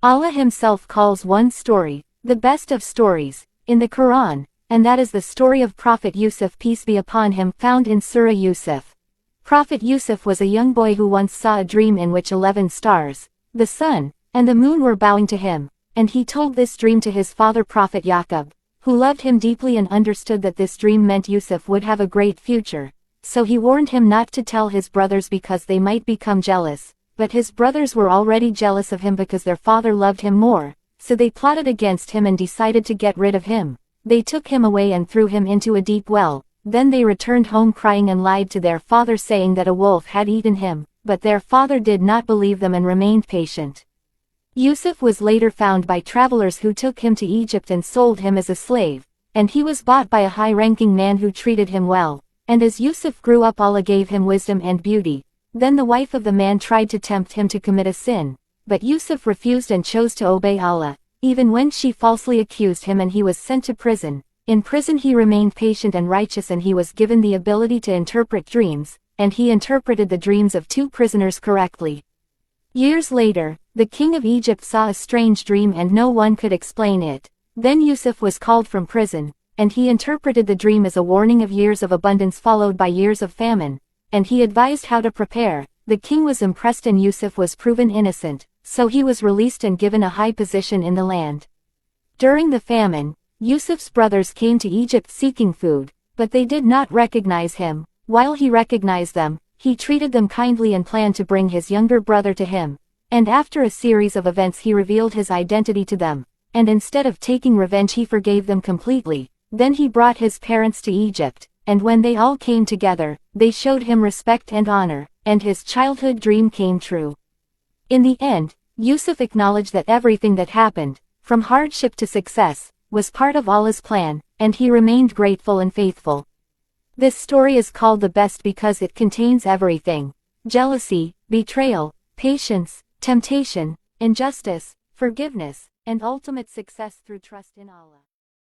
Allah himself calls one story, the best of stories, in the Quran, and that is the story of Prophet Yusuf, peace be upon him, found in Surah Yusuf. Prophet Yusuf was a young boy who once saw a dream in which 11 stars, the sun, and the moon were bowing to him, and he told this dream to his father Prophet Yaqub, who loved him deeply and understood that this dream meant Yusuf would have a great future, so he warned him not to tell his brothers because they might become jealous, but his brothers were already jealous of him because their father loved him more, so they plotted against him and decided to get rid of him. They took him away and threw him into a deep well. Then they returned home crying and lied to their father saying that a wolf had eaten him, but their father did not believe them and remained patient. Yusuf was later found by travelers who took him to Egypt and sold him as a slave, and he was bought by a high-ranking man who treated him well, and as Yusuf grew up Allah gave him wisdom and beauty. Then the wife of the man tried to tempt him to commit a sin, but Yusuf refused and chose to obey Allah, even when she falsely accused him and he was sent to prison. In prison he remained patient and righteous and he was given the ability to interpret dreams, and he interpreted the dreams of 2 prisoners correctly. Years later, the king of Egypt saw a strange dream and no one could explain it. Then Yusuf was called from prison, and he interpreted the dream as a warning of years of abundance followed by years of famine, and he advised how to prepare. The king was impressed and Yusuf was proven innocent, so he was released and given a high position in the land. During the famine, Yusuf's brothers came to Egypt seeking food, but they did not recognize him. While he recognized them, he treated them kindly and planned to bring his younger brother to him, and after a series of events he revealed his identity to them, and instead of taking revenge he forgave them completely. Then he brought his parents to Egypt, and when they all came together, they showed him respect and honor, and his childhood dream came true. In the end, Yusuf acknowledged that everything that happened, from hardship to success, was part of Allah's plan, and he remained grateful and faithful. This story is called the best because it contains everything: jealousy, betrayal, patience, temptation, injustice, forgiveness, and ultimate success through trust in Allah.